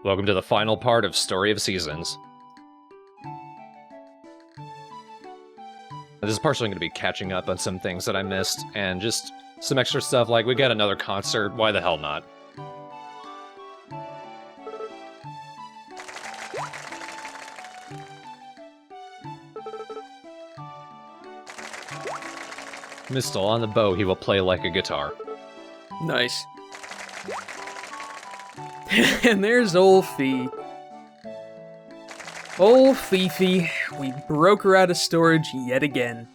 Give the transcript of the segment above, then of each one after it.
Welcome to the final part of Story of Seasons. This is partially going to be catching up on some things that I missed, and just some extra stuff like we got another concert, why the hell not? Mistle, on the bow he will play like a guitar. Nice. And there's old Fee. Old Fifi, we broke her out of storage yet again.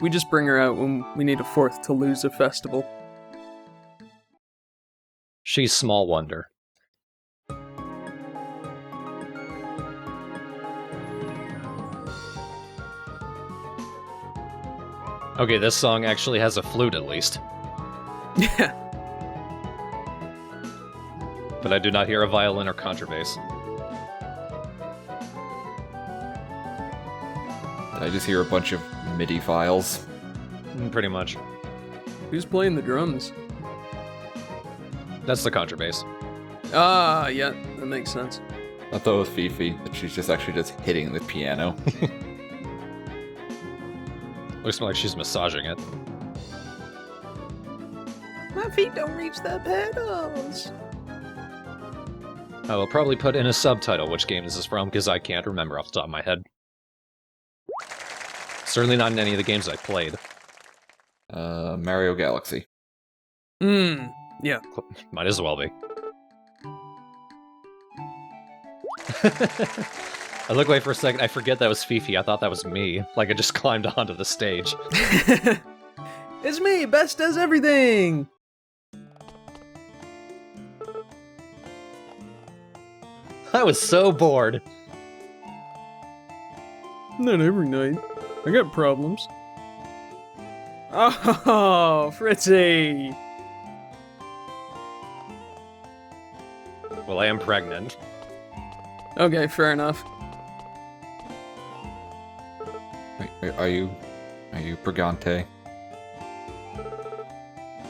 We just bring her out when we need a 4th to lose a festival. She's small wonder. Okay, this song actually has a flute at least. Yeah. But I do not hear a violin or contrabass. I just hear a bunch of MIDI files. Pretty much. Who's playing the drums? That's the contrabass. Ah, yeah, that makes sense. I thought it was Fifi, but she's just actually just hitting the piano. Looks like she's massaging it. My feet don't reach the pedals. I will probably put in a subtitle which game this is from, because I can't remember off the top of my head. Certainly not in any of the games I played. Mario Galaxy. Yeah. Might as well be. I look away for a second, I forget that was Fifi, I thought that was me. Like I just climbed onto the stage. It's me, Best does everything! I was so bored. Not every night. I got problems. Oh, Fritzy! Well, I am pregnant. Okay, fair enough. Are you Pregante?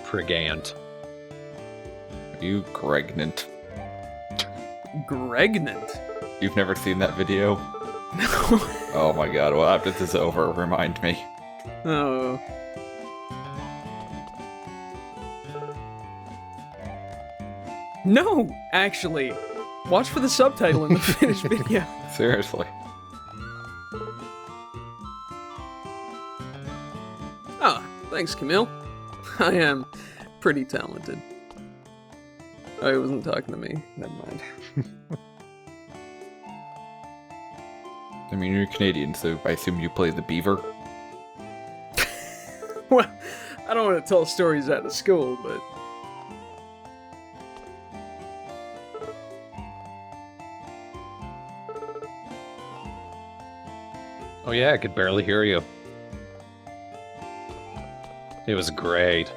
Pregant. Are you Gregnant? Gregnant? You've never seen that video? No. Oh my god, well after this is over, remind me. Oh. No, actually. Watch for the subtitle in the finished video. Seriously. Ah, thanks, Camille. I am pretty talented. Oh, he wasn't talking to me. Never mind. I mean, you're Canadian, so I assume you play the beaver? Well, I don't want to tell stories out of school, but... Oh yeah, I could barely hear you. It was great.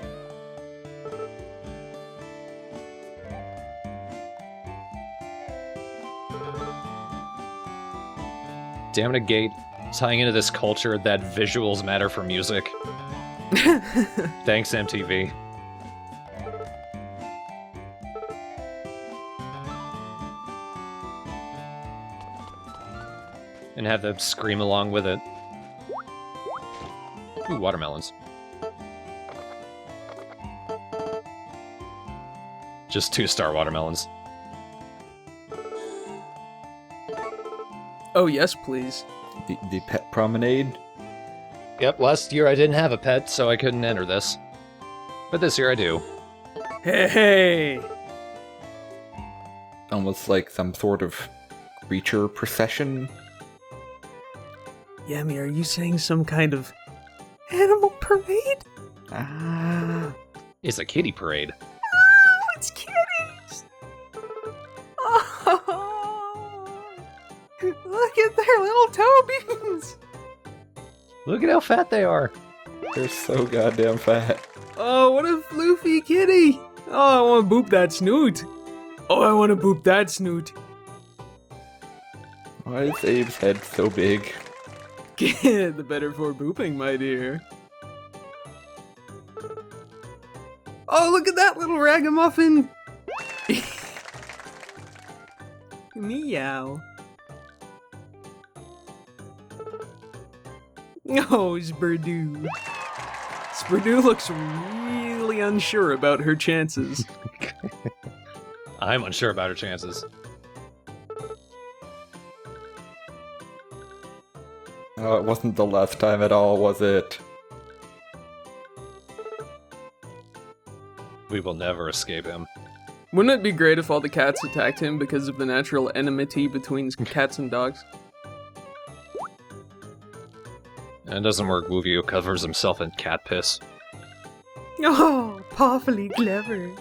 Damn it, Gate. Tying into this culture that visuals matter for music. Thanks, MTV. And have them scream along with it. Ooh, watermelons. Just 2-star watermelons. Oh, yes, please. The Pet Promenade? Yep, last year I didn't have a pet, so I couldn't enter this. But this year I do. Hey! Almost like some sort of creature procession? Yami, are you saying some kind of animal parade? Ah. It's a kitty parade. Oh, it's kitties! Oh, look at their little toe beans! Look at how fat they are. They're so goddamn fat. Oh, what a floofy kitty! Oh, I want to boop that snoot! Oh, I want to boop that snoot! Why is Abe's head so big? The better for booping, my dear. Oh, look at that little ragamuffin! Meow. Oh, Spurdoo. Spurdoo looks really unsure about her chances. I'm unsure about her chances. Oh, it wasn't the last time at all, was it? We will never escape him. Wouldn't it be great if all the cats attacked him because of the natural enmity between cats and dogs? And it doesn't work. Woovio covers himself in cat piss. Oh, powerfully clever.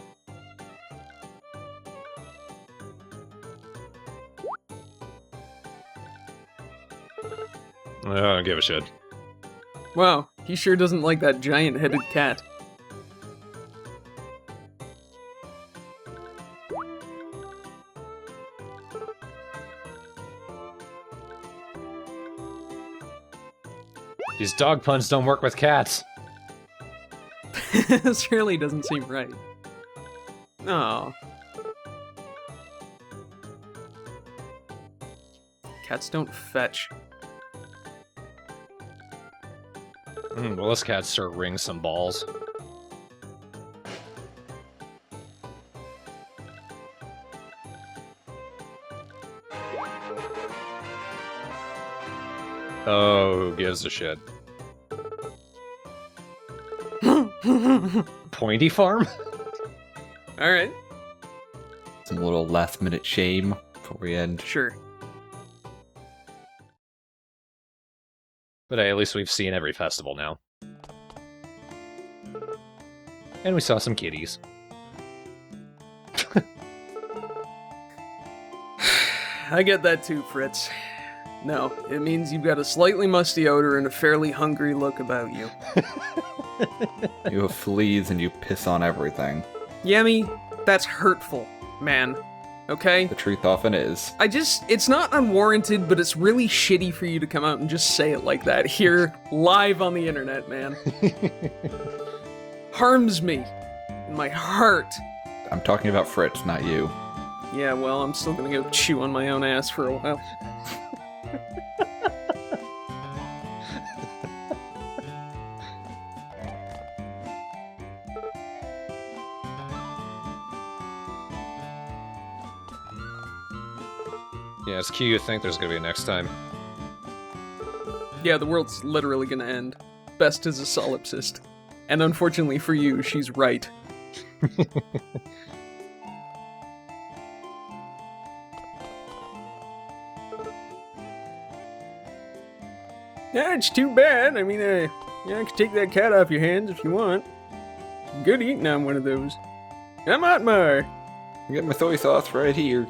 I don't give a shit. Wow, he sure doesn't like that giant-headed cat. These dog puns don't work with cats. This really doesn't seem right. Oh. Cats don't fetch. Well, this cat sure rings some balls. Oh, who gives a shit? Pointy farm? Alright, Some little last-minute shame before we end. sure. But hey, at least we've seen every festival now. And we saw some kitties. I get that too, Fritz. No, it means you've got a slightly musty odor and a fairly hungry look about you. You have fleas and you piss on everything. Yemi, that's hurtful, man. Okay? The truth often is. It's not unwarranted, but it's really shitty for you to come out and just say it like that here, live on the internet, man. Harms me. In my heart. I'm talking about Fritz, not you. Yeah, well, I'm still gonna go chew on my own ass for a while. Yeah, it's cute you think there's gonna be a next time. Yeah, the world's literally gonna end. Best is a solipsist. And unfortunately for you, she's right. Yeah, it's too bad. I mean, yeah, I can take that cat off your hands if you want. Good eating on one of those. Come on, Mar. I got my soy sauce right here.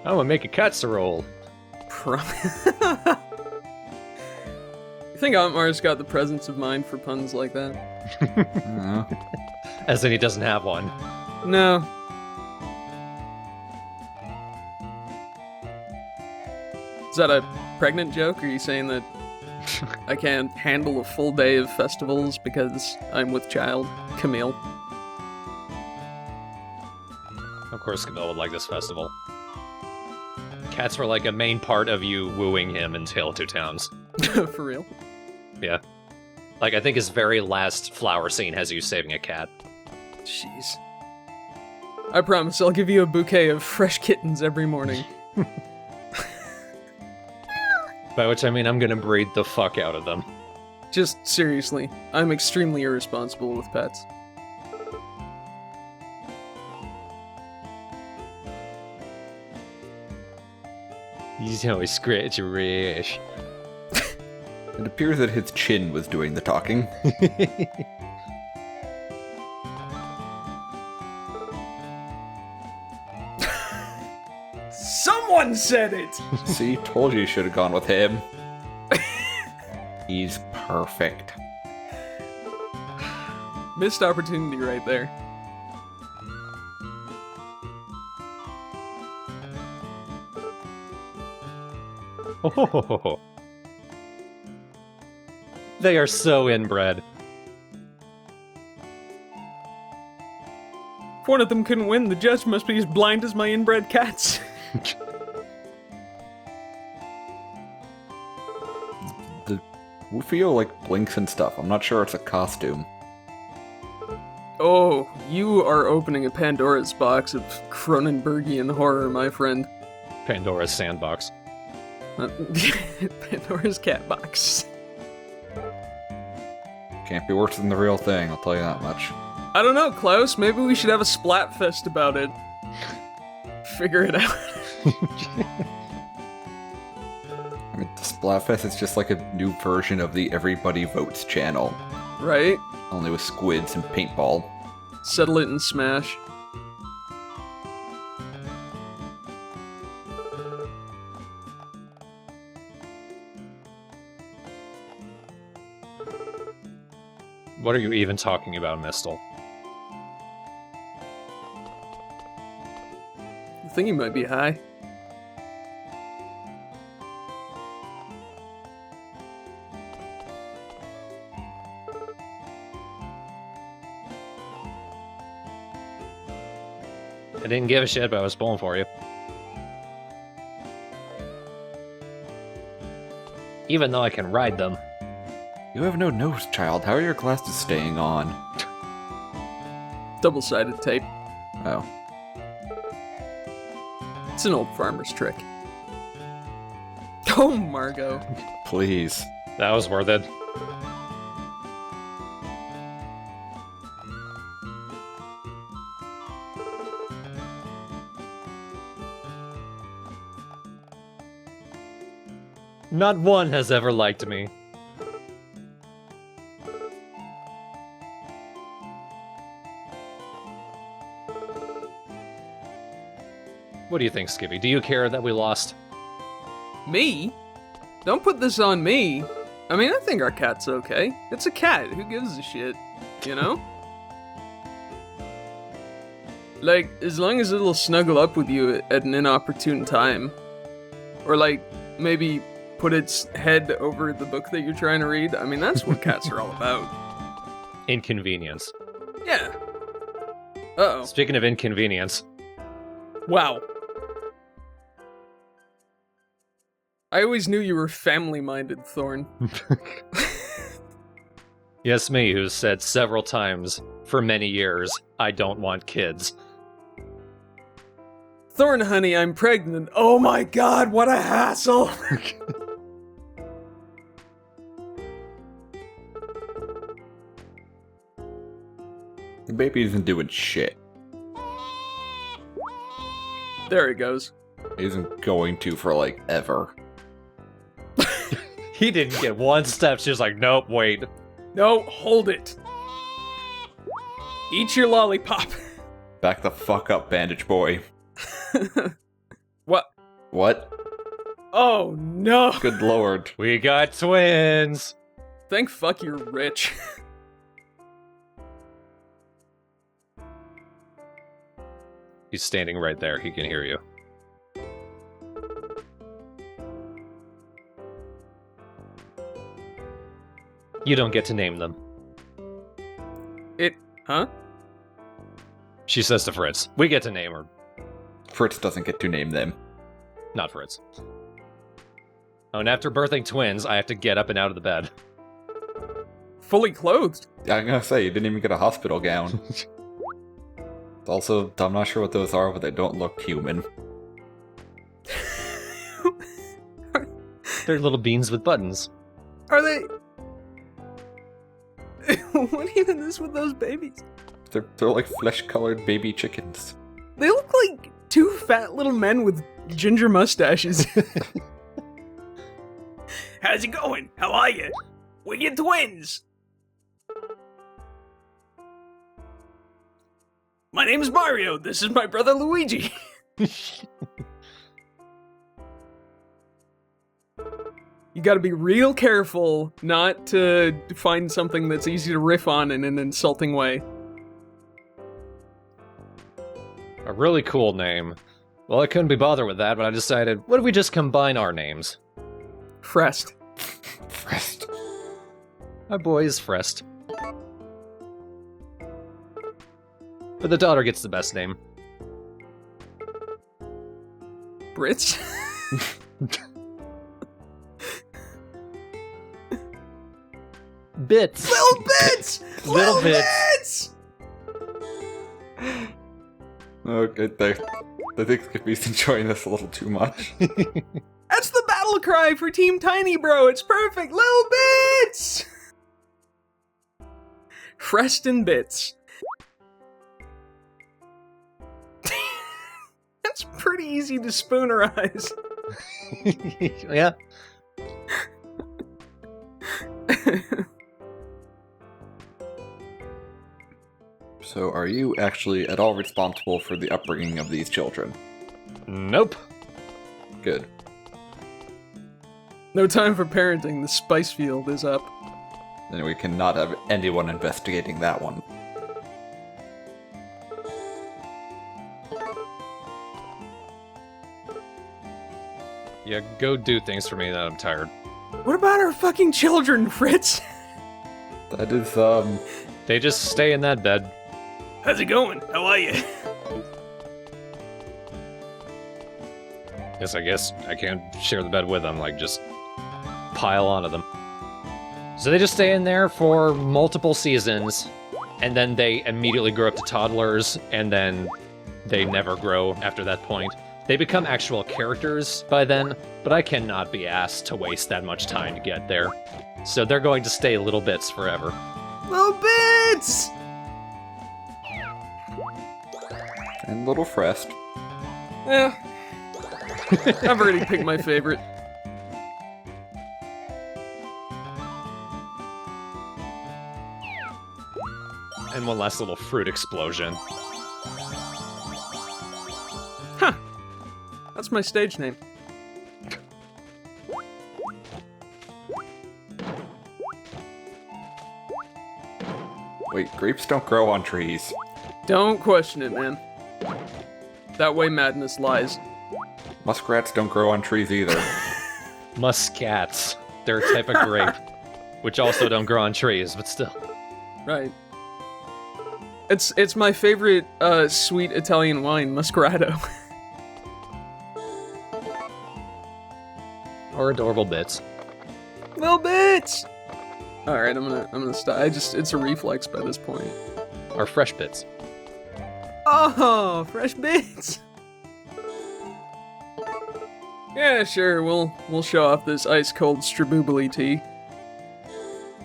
I'm gonna make a casserole. I think Otmar's got the presence of mind for puns like that. As in he doesn't have one. No. Is that a pregnant joke? Or are you saying that I can't handle a full day of festivals because I'm with child? Camille. Of course Camille would like this festival. Cats were like a main part of you wooing him in Tale of Two Towns. For real? Yeah. Like, I think his very last flower scene has you saving a cat. Jeez. I promise I'll give you a bouquet of fresh kittens every morning. By which I mean I'm gonna breed the fuck out of them. Just seriously, I'm extremely irresponsible with pets. He's always scratch your rash. It appears that his chin was doing the talking. Someone said it! See, told you should have gone with him. He's perfect. Missed opportunity right there. Oh, they are so inbred. If one of them couldn't win, the judge must be as blind as my inbred cats. The Wufio, like, blinks and stuff. I'm not sure it's a costume. Oh, you are opening a Pandora's box of Cronenbergian horror, my friend. Pandora's sandbox. Pandora's cat box. Can't be worse than the real thing, I'll tell you that much. I don't know, Klaus. Maybe we should have a Splatfest about it. Figure it out. I mean, the Splatfest is just like a new version of the Everybody Votes channel. Right? Only with squids and paintball. Settle it and smash. What are you even talking about, Mistle? I think he might be high. I didn't give a shit, but I was pulling for you. Even though I can ride them. You have no nose, child. How are your glasses staying on? Double-sided tape. Oh. It's an old farmer's trick. Oh, Margot. Please. That was worth it. Not one has ever liked me. What do you think, Skippy? Do you care that we lost? Me? Don't put this on me. I mean, I think our cat's okay. It's a cat. Who gives a shit? You know? Like, as long as it'll snuggle up with you at an inopportune time. Or, like, maybe put its head over the book that you're trying to read. I mean, that's what cats are all about. Inconvenience. Yeah. Uh-oh. Speaking of inconvenience. Wow. I always knew you were family-minded, Thorn. Yes, me, who's said several times, for many years, I don't want kids. Thorn, honey, I'm pregnant. Oh my god, what a hassle! The baby isn't doing shit. There he goes. He isn't going to for, like, ever. He didn't get one step, she was like, nope, wait. No, hold it. Eat your lollipop. Back the fuck up, bandage boy. What? What? Oh no. Good lord. We got twins! Thank fuck you're rich. He's standing right there, he can hear you. You don't get to name them. Huh? She says to Fritz, we get to name her. Fritz doesn't get to name them. Not Fritz. Oh, and after birthing twins, I have to get up and out of the bed. Fully clothed. I'm gonna say, you didn't even get a hospital gown. Also, I'm not sure what those are, but they don't look human. They're little beans with buttons. Are they... What even is with those babies? They're like flesh-colored baby chickens. They look like two fat little men with ginger mustaches. How's it going? How are you? We're your twins. My name's Mario. This is my brother Luigi. You gotta be real careful not to find something that's easy to riff on in an insulting way. A really cool name. Well, I couldn't be bothered with that, but I decided, what if we just combine our names? Frest. Frest. My boy is Frest. But the daughter gets the best name. Brits. Bits. Little bits! Little bits. Okay, I think Skippy's enjoying this a little too much. That's the battle cry for Team Tiny Bro. It's perfect. Little bits! Freston bits. That's pretty easy to spoonerize. Yeah. So, are you actually at all responsible for the upbringing of these children? Nope. Good. No time for parenting. The spice field is up. Then we cannot have anyone investigating that one. Yeah, go do things for me that I'm tired. What about our fucking children, Fritz? That is, They just stay in that bed. How's it going? How are you? I guess I can't share the bed with them, like, just pile onto them. So they just stay in there for multiple seasons, and then they immediately grow up to toddlers, and then they never grow after that point. They become actual characters by then, but I cannot be asked to waste that much time to get there. So they're going to stay little bits forever. Little bits! and Little Frest. Yeah. I've already picked my favorite. And one last little fruit explosion. Huh. That's my stage name. Wait, grapes don't grow on trees. Don't question it, man. That way madness lies. Muskrats don't grow on trees either. Muscats. They're a type of grape, which also don't grow on trees, but still. Right. It's my favorite sweet Italian wine, Muscato. Or adorable bits. Little bits. All right, I'm gonna stop. It's a reflex by this point. Or fresh bits. Oh, fresh bits. Yeah, sure. We'll show off this ice cold straboobly tea.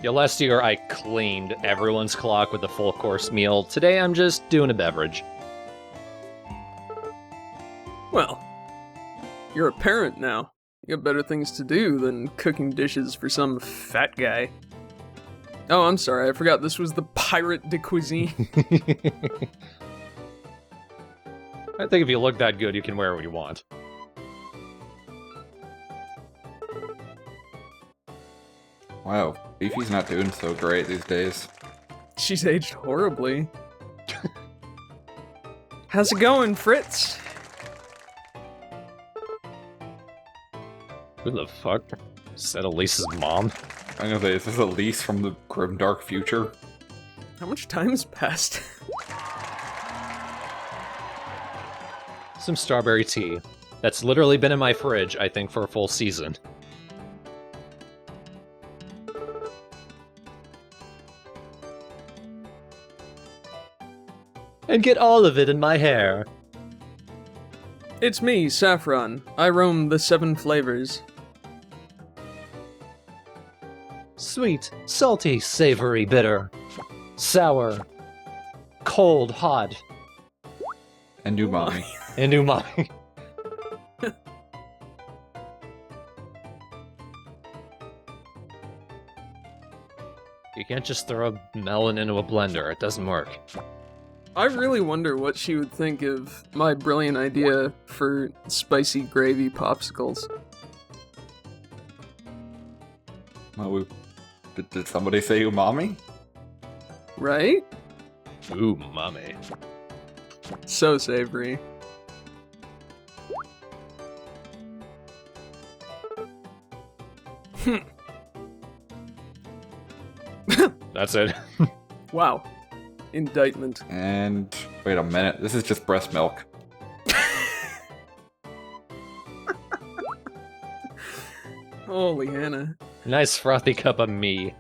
Yeah, last year I cleaned everyone's clock with a full course meal. Today I'm just doing a beverage. Well, you're a parent now. You got better things to do than cooking dishes for some fat guy. Oh, I'm sorry. I forgot this was the Pirate de Cuisine. I think if you look that good, you can wear what you want. Wow, Beefy's not doing so great these days. She's aged horribly. How's it going, Fritz? Who the fuck said Elise's mom? I'm gonna say, is this Elise from the grimdark future? How much time's passed? Some strawberry tea. That's literally been in my fridge, I think, for a full season. And get all of it in my hair. It's me, Saffron. I roam the 7 flavors. Sweet, salty, savory, bitter. Sour. Cold, hot. And umami. And umami. You can't just throw a melon into a blender, it doesn't work. I really wonder what she would think of my brilliant idea for spicy gravy popsicles. Well, did somebody say umami? Right? Ooh, mommy. So savory. That's it. Wow. Indictment. And wait a minute, this is just breast milk. Holy Hannah. Nice frothy cup of me.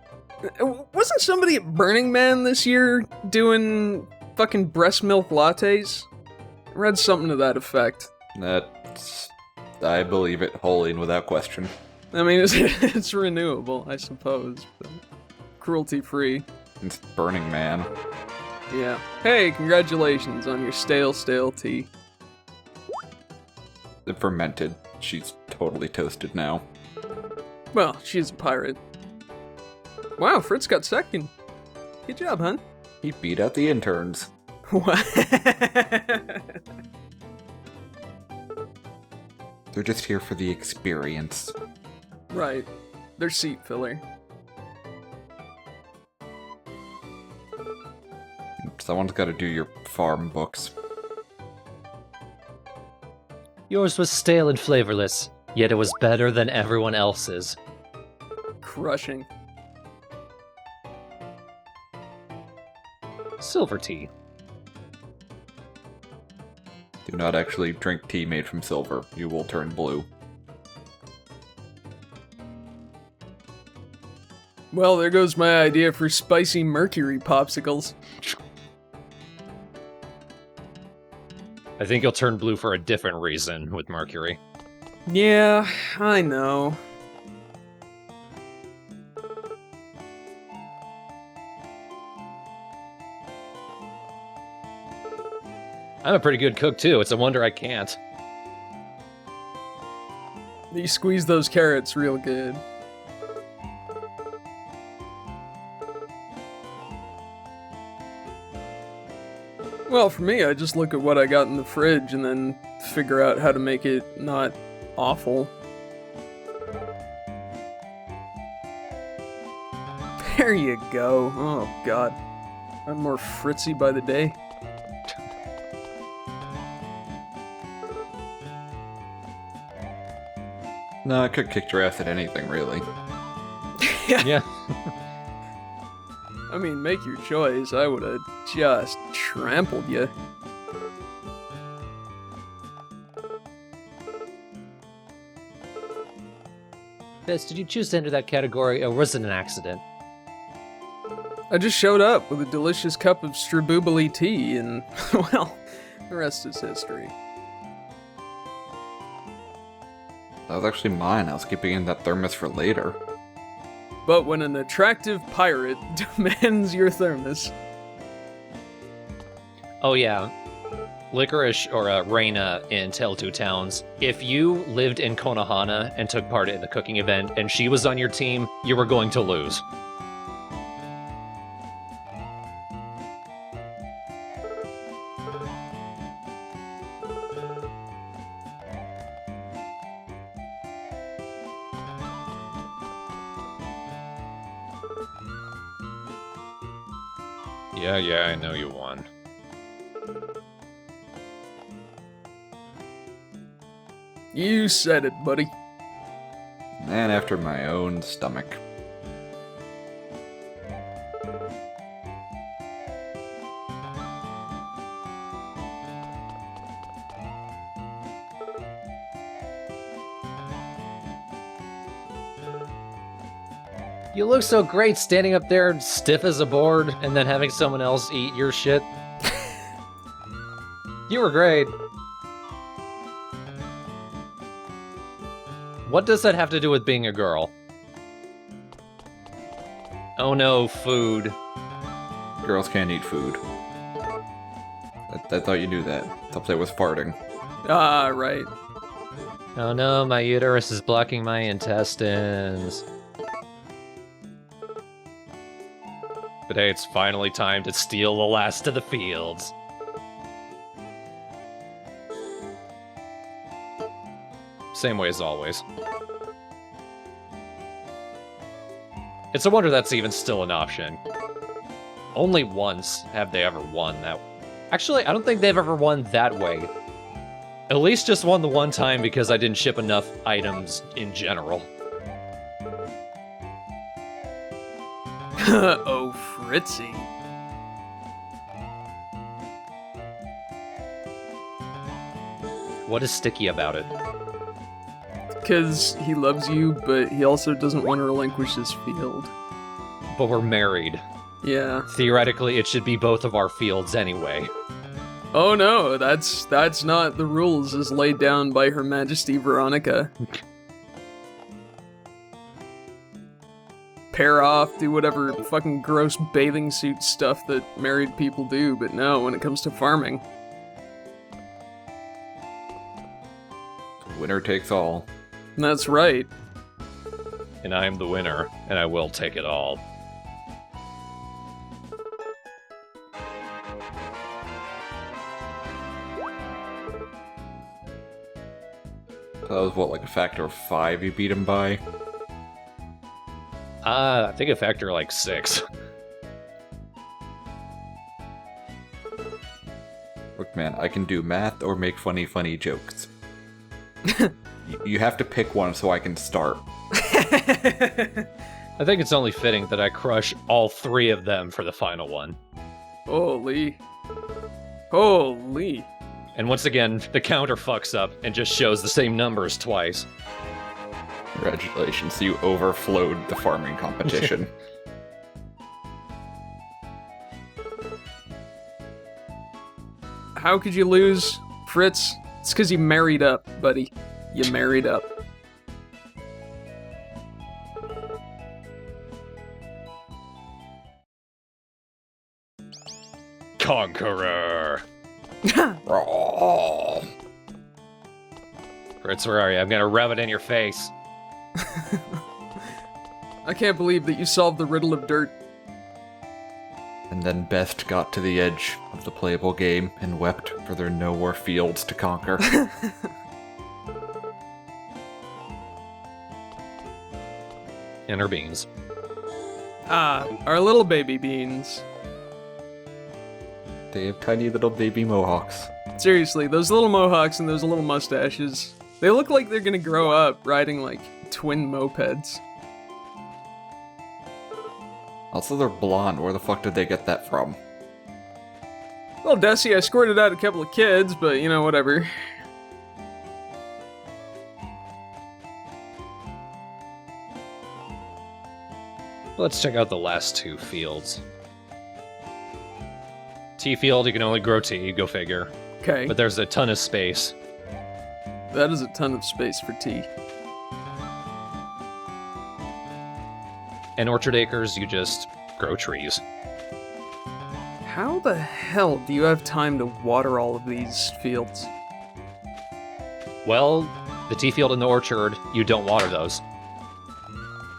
Wasn't somebody at Burning Man this year doing fucking breast milk lattes? I read something to that effect. I believe it wholly and without question. I mean, it's renewable, I suppose, but cruelty-free. It's Burning Man. Yeah. Hey, congratulations on your stale tea. It fermented. She's totally toasted now. Well, she's a pirate. Wow, Fritz got second. Good job, hun. He beat out the interns. What? They're just here for the experience. Right. They're seat filler. Someone's got to do your farm books. Yours was stale and flavorless, yet it was better than everyone else's. Crushing. Silver tea. Do not actually drink tea made from silver. You will turn blue. Well, there goes my idea for spicy mercury popsicles. I think you'll turn blue for a different reason with mercury. Yeah, I know. I'm a pretty good cook too, it's a wonder I can't. You squeeze those carrots real good. Well, for me, I just look at what I got in the fridge and then figure out how to make it not awful. There you go. Oh, God. I'm more fritzy by the day. No, I could kick your ass at anything, really. Yeah. I mean, make your choice. I would have just trampled you. Bess, did you choose to enter that category, or was it an accident? I just showed up with a delicious cup of straboobly tea, and, well, the rest is history. That was actually mine. I was keeping in that thermos for later. But when an attractive pirate demands your thermos... Oh yeah. Licorice, or Reina in Tale Two Towns, if you lived in Konohana and took part in the cooking event and she was on your team, you were going to lose. Yeah, I know you won. You said it, buddy. And after my own stomach. You look so great standing up there stiff as a board and then having someone else eat your shit. You were great. What does that have to do with being a girl? Oh no, food. Girls can't eat food. I thought you knew that. I thought that was farting. Ah, right. Oh no, my uterus is blocking my intestines. But hey, it's finally time to steal the last of the fields. Same way as always. It's a wonder that's even still an option. Only once have they ever won that. Actually, I don't think they've ever won that way. Elise just won the one time because I didn't ship enough items in general. Oh, Fritzy. What is sticky about it? Because he loves you, but he also doesn't want to relinquish his field. But we're married. Yeah. Theoretically, it should be both of our fields anyway. Oh no, that's not the rules as laid down by Her Majesty Veronica. Pair off, do whatever fucking gross bathing suit stuff that married people do, but no, when it comes to farming. Winner takes all. That's right. And I am the winner, and I will take it all. So that was what, like a factor of 5 you beat him by? I think a factor like 6. Look, man, I can do math or make funny jokes. You have to pick one so I can start. I think it's only fitting that I crush all 3 of them for the final one. Holy. Holy. And once again, the counter fucks up and just shows the same numbers twice. Congratulations, you overflowed the farming competition. How could you lose, Fritz? It's because you married up, buddy. You married up. Conqueror! Oh. Fritz, where are you? I'm gonna rub it in your face. I can't believe that you solved the riddle of dirt. And then Best got to the edge of the playable game and wept for there no more fields to conquer. And her beans. Ah, our little baby beans. They have tiny little baby mohawks. Seriously, those little mohawks and those little mustaches. They look like they're gonna grow up riding, like, twin mopeds. Also, they're blonde. Where the fuck did they get that from? Well, Desi, I squirted out a couple of kids, but, you know, whatever. Let's check out the last 2 fields. Tea field, you can only grow tea, go figure. Okay, But there's a ton of space. that is a ton of space for tea. And orchard acres, you just grow trees. How the hell do you have time to water all of these fields? Well, the tea field and the orchard, you don't water those.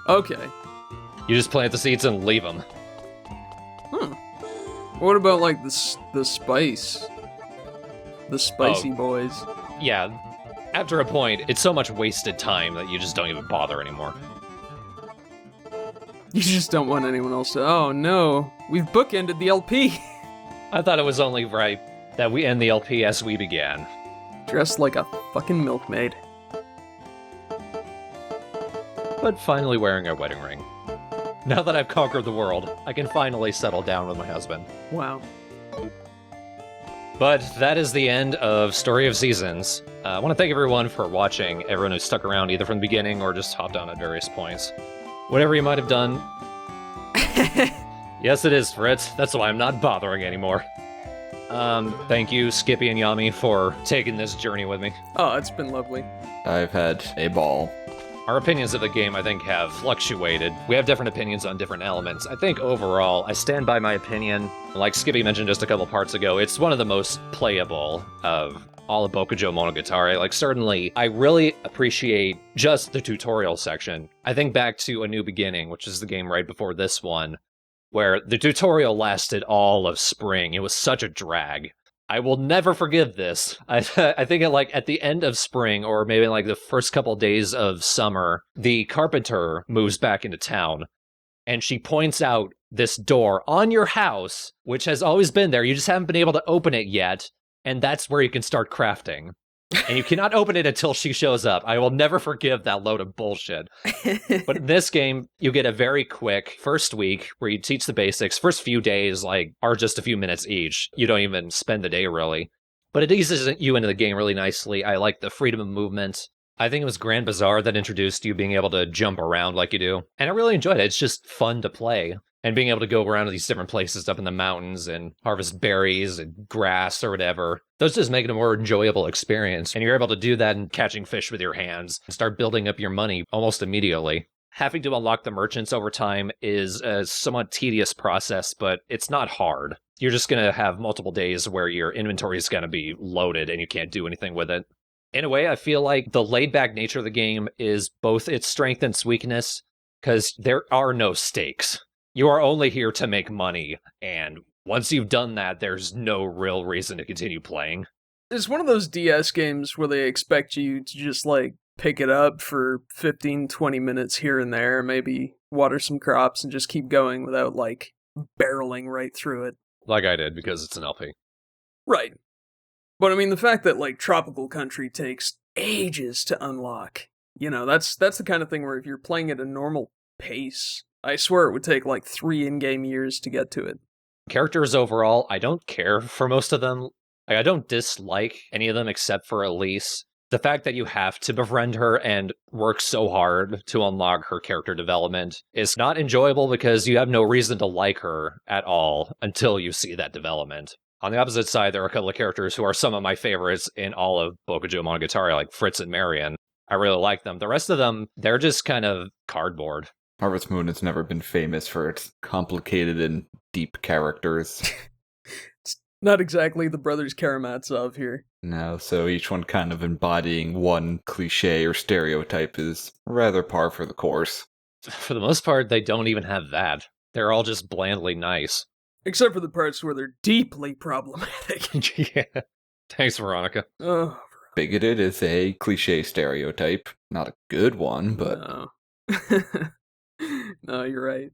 Okay. You just plant the seeds and leave them. Huh. What about, like, the spice? The spicy boys. Yeah, after a point, it's so much wasted time that you just don't even bother anymore. You just don't want anyone else to... Oh, no. We've bookended the LP. I thought it was only right that we end the LP as we began. Dressed like a fucking milkmaid. But finally wearing a wedding ring. Now that I've conquered the world, I can finally settle down with my husband. Wow. But that is the end of Story of Seasons. I want to thank everyone for watching, everyone who stuck around either from the beginning or just hopped on at various points. Whatever you might have done. Yes, it is, Fritz. That's why I'm not bothering anymore. Thank you, Skippy and Yami, for taking this journey with me. Oh, it's been lovely. I've had a ball. Our opinions of the game, I think, have fluctuated. We have different opinions on different elements. I think overall, I stand by my opinion. Like Skippy mentioned just a couple parts ago, it's one of the most playable of all of Bokujo Monogatari. Like, certainly, I really appreciate just the tutorial section. I think back to A New Beginning, which is the game right before this one, where the tutorial lasted all of spring. It was such a drag. I will never forgive this. I think at the end of spring, or maybe like the first couple days of summer, the carpenter moves back into town, and she points out this door on your house, which has always been there. You just haven't been able to open it yet, and that's where you can start crafting. And you cannot open it until she shows up. I will never forgive that load of bullshit. But in this game, you get a very quick first week where you teach the basics. First few days, are just a few minutes each. You don't even spend the day, really. But it eases you into the game really nicely. I like the freedom of movement. I think it was Grand Bazaar that introduced you being able to jump around like you do. And I really enjoyed it. It's just fun to play. And being able to go around to these different places up in the mountains and harvest berries and grass or whatever. Those just make it a more enjoyable experience. And you're able to do that and catching fish with your hands and start building up your money almost immediately. Having to unlock the merchants over time is a somewhat tedious process, but it's not hard. You're just going to have multiple days where your inventory is going to be loaded and you can't do anything with it. In a way, I feel like the laid-back nature of the game is both its strength and its weakness, because there are no stakes. You are only here to make money, and once you've done that, there's no real reason to continue playing. It's one of those DS games where they expect you to just, pick it up for 15, 20 minutes here and there, maybe water some crops and just keep going without, barreling right through it. Like I did, because it's an LP. Right. But I mean, the fact that, Tropical Country takes ages to unlock, that's the kind of thing where if you're playing at a normal pace, I swear it would take, 3 in-game years to get to it. Characters overall, I don't care for most of them. I don't dislike any of them except for Elise. The fact that you have to befriend her and work so hard to unlock her character development is not enjoyable because you have no reason to like her at all until you see that development. On the opposite side, there are a couple of characters who are some of my favorites in all of Bokujo Monogatari, like Fritz and Marion. I really like them. The rest of them, they're just kind of cardboard. Harvest Moon has never been famous for its complicated and deep characters. It's not exactly the Brothers Karamazov here. No, so each one kind of embodying one cliche or stereotype is rather par for the course. For the most part, they don't even have that. They're all just blandly nice. Except for the parts where they're deeply problematic. Yeah. Thanks, Veronica. Oh, Bigoted is a cliche stereotype. Not a good one, but... No. No, you're right.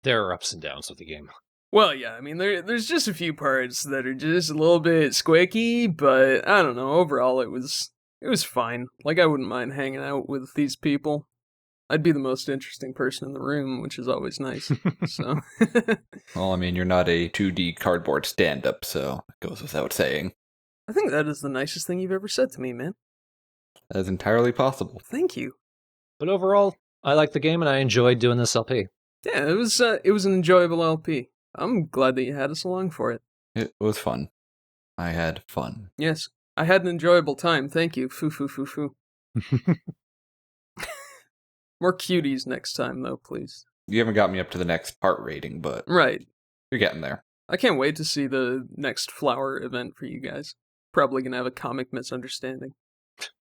There are ups and downs with the game. Well, yeah, I mean, there's just a few parts that are just a little bit squicky, but I don't know, overall it was fine. I wouldn't mind hanging out with these people. I'd be the most interesting person in the room, which is always nice, so... Well, I mean, you're not a 2D cardboard stand-up, so it goes without saying. I think that is the nicest thing you've ever said to me, man. That is entirely possible. Thank you. But overall, I like the game and I enjoyed doing this LP. Yeah, it was an enjoyable LP. I'm glad that you had us along for it. It was fun. I had fun. Yes, I had an enjoyable time, thank you. Foo foo foo foo. More cuties next time, though, please. You haven't got me up to the next part rating, but Right. you're getting there. I can't wait to see the next flower event for you guys. Probably gonna have a comic misunderstanding.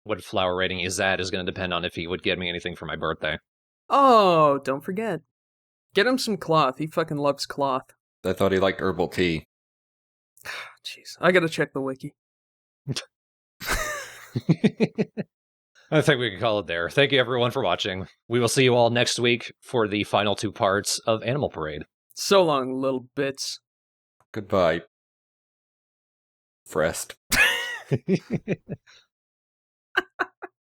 What flower rating is that is going to depend on if he would get me anything for my birthday. Oh, don't forget. Get him some cloth. He fucking loves cloth. I thought he liked herbal tea. Jeez, I gotta check the wiki. I think we can call it there. Thank you everyone for watching. We will see you all next week for the final 2 parts of Animal Parade. So long, little bits. Goodbye. Frest.